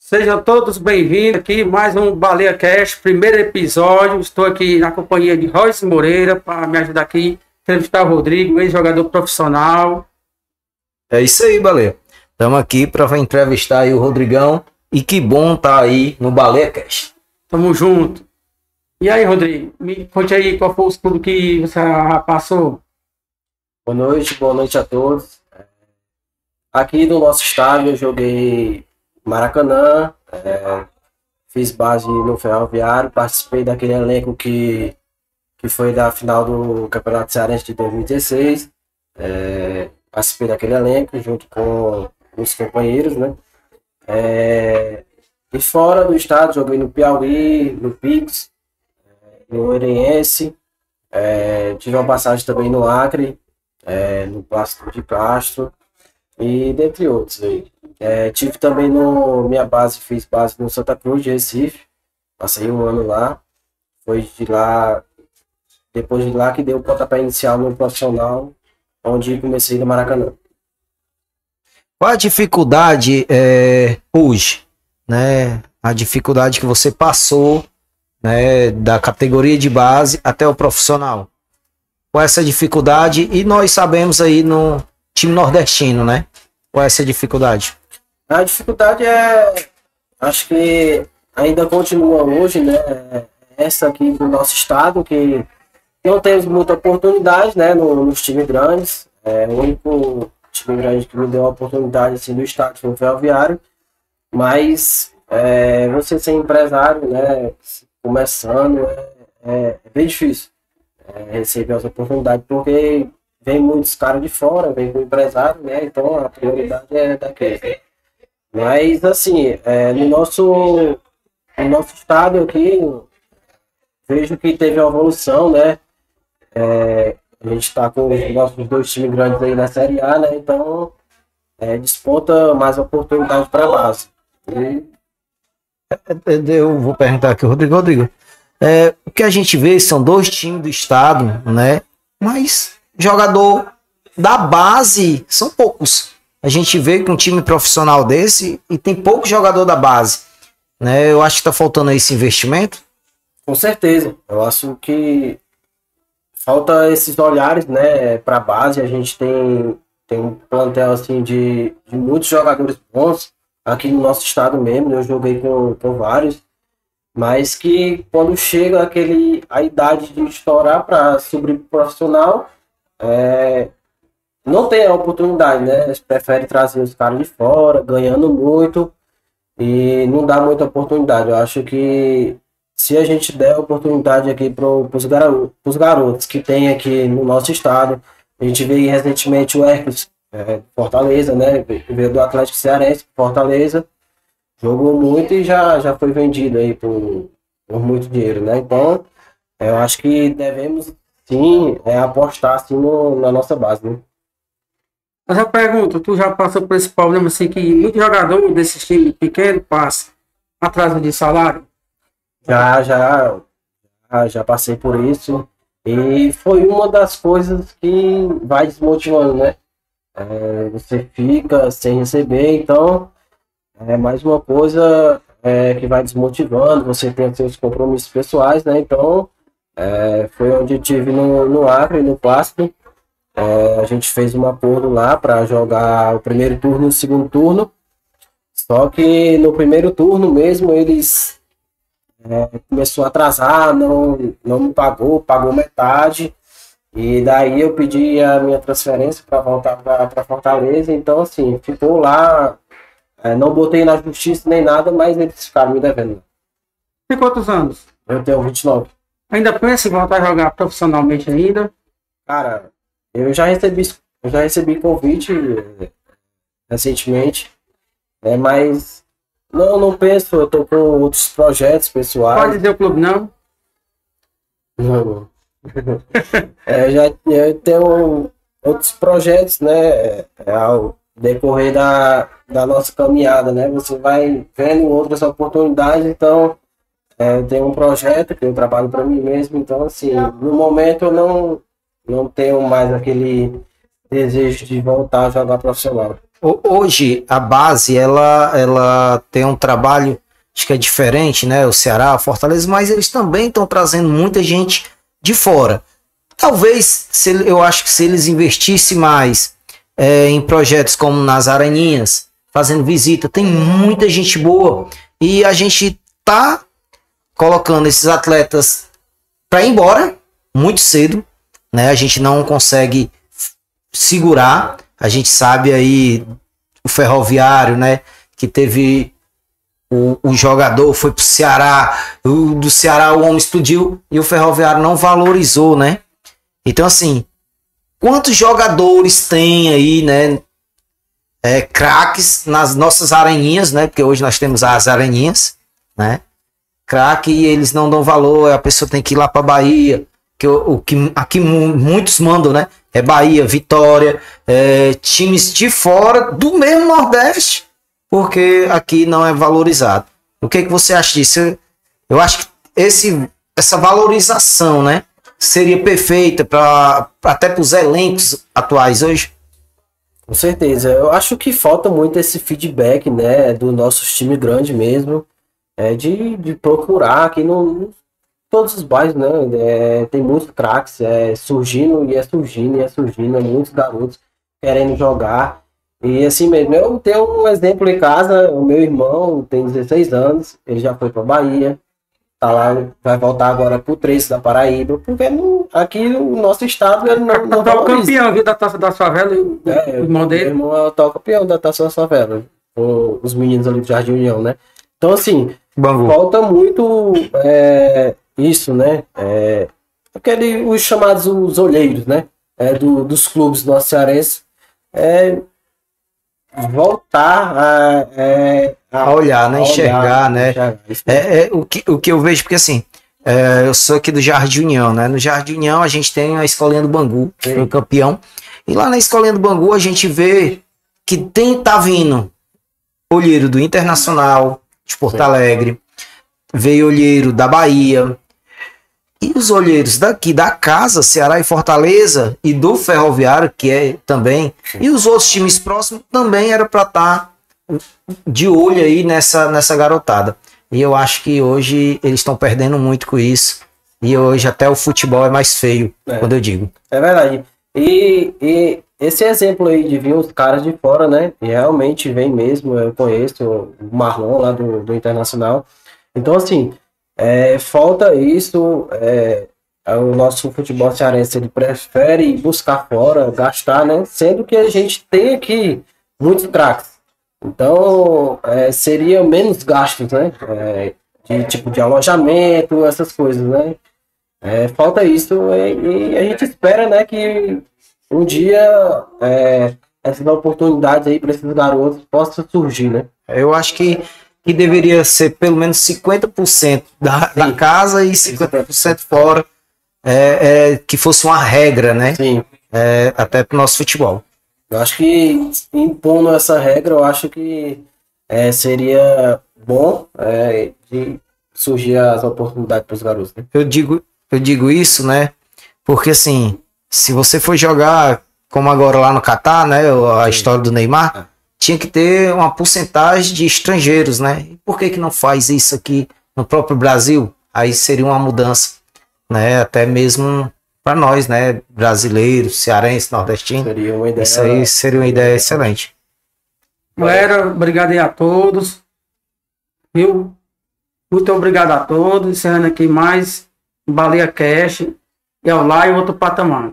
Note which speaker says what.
Speaker 1: Sejam todos bem-vindos aqui, mais um Baleia Cast, primeiro episódio. Estou aqui na companhia de Royce Moreira para me ajudar aqui a entrevistar o Rodrigo, ex-jogador profissional.
Speaker 2: É isso aí, Baleia. Estamos aqui para entrevistar aí o Rodrigão e que bom tá aí no Baleia Cast.
Speaker 1: Tamo junto. E aí, Rodrigo, me conte aí qual foi o clube que você passou.
Speaker 3: Boa noite a todos. Aqui no nosso estádio eu joguei Maracanã, fiz base no Ferroviário, participei daquele elenco que foi da final do Campeonato Cearense de 2016. Participei daquele elenco junto com os companheiros, né? E fora do estado joguei no Piauí, no Pix, no Oeirense, tive uma passagem também no Acre, no Plástico de Castro e dentre outros aí. Tive também fiz base no Santa Cruz de Recife, passei um ano lá, foi de lá, depois de lá que deu o pontapé inicial no profissional, onde comecei no Maracanã.
Speaker 2: Qual a dificuldade hoje, né? A dificuldade que você passou, né, da categoria de base até o profissional? Qual é essa dificuldade? E nós sabemos aí no time nordestino, né? Qual é essa dificuldade?
Speaker 3: A dificuldade acho que ainda continua hoje, né? Essa aqui do nosso estado, que não temos muita oportunidade, né? Nos times grandes. O único time grande que me deu a oportunidade assim, no estado foi o Ferroviário. Mas você ser empresário, né? Começando, é bem difícil receber essa oportunidade, porque vem muitos caras de fora, vem com o empresário, né? Então a prioridade é daquele. Mas assim, no nosso estado aqui, vejo que teve uma evolução, né? A gente está com os nossos dois times grandes aí na Série A, né? Então desponta mais oportunidade para a base.
Speaker 2: Eu vou perguntar aqui, Rodrigo. O que a gente vê são dois times do estado, né? Mas jogador da base são poucos. A gente vê que um time profissional desse e tem pouco jogador da base, né? Eu acho que tá faltando esse investimento.
Speaker 3: Com certeza. Eu acho que falta esses olhares, né, para a base. A gente tem um plantel assim de muitos jogadores bons aqui no nosso estado mesmo. Eu joguei com vários, mas que quando chega a idade de estourar para subir profissional, não tem a oportunidade, né? Eles preferem trazer os caras de fora, ganhando muito, e não dá muita oportunidade. Eu acho que se a gente der oportunidade aqui para os garotos que tem aqui no nosso estado, a gente veio recentemente o Hércules, Fortaleza, né? Veio do Atlético Cearense, Fortaleza, jogou muito e já foi vendido aí por muito dinheiro, né? Então, eu acho que devemos sim apostar assim na nossa base, né?
Speaker 1: Mas eu pergunto, tu já passou por esse problema assim que muito jogador desses times pequenos passa atraso de salário?
Speaker 3: Já passei por isso e foi uma das coisas que vai desmotivando, né? Você fica sem receber, então é mais uma coisa que vai desmotivando. Você tem seus compromissos pessoais, né? Então foi onde eu tive no Acre, no Plástico. A gente fez um acordo lá para jogar o primeiro turno e o segundo turno. Só que no primeiro turno mesmo eles começou a atrasar, não me pagou metade. E daí eu pedi a minha transferência para voltar para Fortaleza. Então assim, ficou lá, não botei na justiça nem nada, mas eles ficaram me devendo.
Speaker 1: Tem quantos anos?
Speaker 3: Eu tenho 29.
Speaker 1: Ainda pensa em voltar a jogar profissionalmente ainda?
Speaker 3: Cara, eu já recebi convite recentemente, mas não penso. Eu tô com outros projetos pessoais.
Speaker 1: Pode dizer o clube não?
Speaker 3: Não. Eu tenho outros projetos, né? Ao decorrer da nossa caminhada, né? Você vai vendo outras oportunidades, então eu tenho um projeto que eu trabalho para mim mesmo, então assim, no momento eu não tenho mais aquele desejo de voltar a jogar profissional.
Speaker 2: Hoje a base ela tem um trabalho, acho que é diferente, né? O Ceará, a Fortaleza, mas eles também estão trazendo muita gente de fora. Talvez, eu acho que se eles investissem mais em projetos como nas Areninhas, fazendo visita, tem muita gente boa e a gente tá colocando esses atletas para ir embora muito cedo, né? A gente não consegue segurar. A gente sabe aí o Ferroviário, né? Que teve o jogador, foi pro Ceará, do Ceará o homem explodiu e o Ferroviário não valorizou, né? Então, assim, quantos jogadores tem aí, né? Craques nas nossas areninhas, né? Porque hoje nós temos as areninhas, né? Craque e eles não dão valor, a pessoa tem que ir lá pra Bahia, que aqui muitos mandam, né? É Bahia, Vitória, times de fora do mesmo Nordeste, porque aqui não é valorizado. O que você acha disso? Eu acho que essa valorização, né, seria perfeita até para os elencos atuais hoje.
Speaker 3: Com certeza. Eu acho que falta muito esse feedback, né, do nosso time grande mesmo, de procurar aqui no todos os bairros, né? Tem muitos craques surgindo, muitos garotos querendo jogar. E assim mesmo, eu tenho um exemplo em casa, o meu irmão tem 16 anos, ele já foi para Bahia, tá lá, vai voltar agora pro Trecho da Paraíba, porque aqui no nosso estado ele não
Speaker 1: tá o campeão viu, da Taça da Favela, o irmão dele.
Speaker 3: Meu irmão é o campeão da Taça da Favela, com os meninos ali do Jardim União, né? Então assim, falta muito isso, né? Os chamados os olheiros, né? Dos clubes do nosso cearense. Voltar
Speaker 2: a olhar, né? Enxergar, né? O que eu vejo, porque assim, eu sou aqui do Jardim União, né? No Jardim União a gente tem a Escolinha do Bangu, que foi o campeão. E lá na Escolinha do Bangu a gente vê que tá vindo olheiro do Internacional, de Porto Alegre, veio olheiro da Bahia, e os olheiros daqui da casa, Ceará e Fortaleza, e do Ferroviário, que é também, e os outros times próximos também era para estar de olho aí nessa garotada. E eu acho que hoje eles estão perdendo muito com isso, e hoje até o futebol é mais feio, quando eu digo.
Speaker 3: É verdade. E esse exemplo aí de vir os caras de fora, né, e realmente vem mesmo, eu conheço o Marlon lá do Internacional. Então, assim, falta isso, o nosso futebol cearense ele prefere buscar fora, gastar, né? Sendo que a gente tem aqui muitos craques. Então, seria menos gastos, né? De tipo de alojamento, essas coisas, né? Falta isso e a gente espera, né, que um dia essas oportunidades aí para esses garotos possam surgir, né?
Speaker 2: Eu acho que deveria ser pelo menos 50% da casa e 50% fora, que fosse uma regra, né?
Speaker 3: Sim.
Speaker 2: Até para o nosso futebol.
Speaker 3: Eu acho que impondo essa regra, eu acho que seria bom de surgir as oportunidades para os garotos, né?
Speaker 2: Eu digo isso, né? Porque assim, se você for jogar como agora lá no Catar, né? A história do Neymar, tinha que ter uma porcentagem de estrangeiros, né? E por que não faz isso aqui no próprio Brasil? Aí seria uma mudança, né? Até mesmo para nós, né? Brasileiros, cearenses, nordestinos.
Speaker 3: Seria uma ideia.
Speaker 2: Isso aí seria uma ideia excelente.
Speaker 1: Galera, obrigado aí a todos. Viu? Muito obrigado a todos. Encerrando aqui mais Baleia Cash. E ao lá e outro patamar.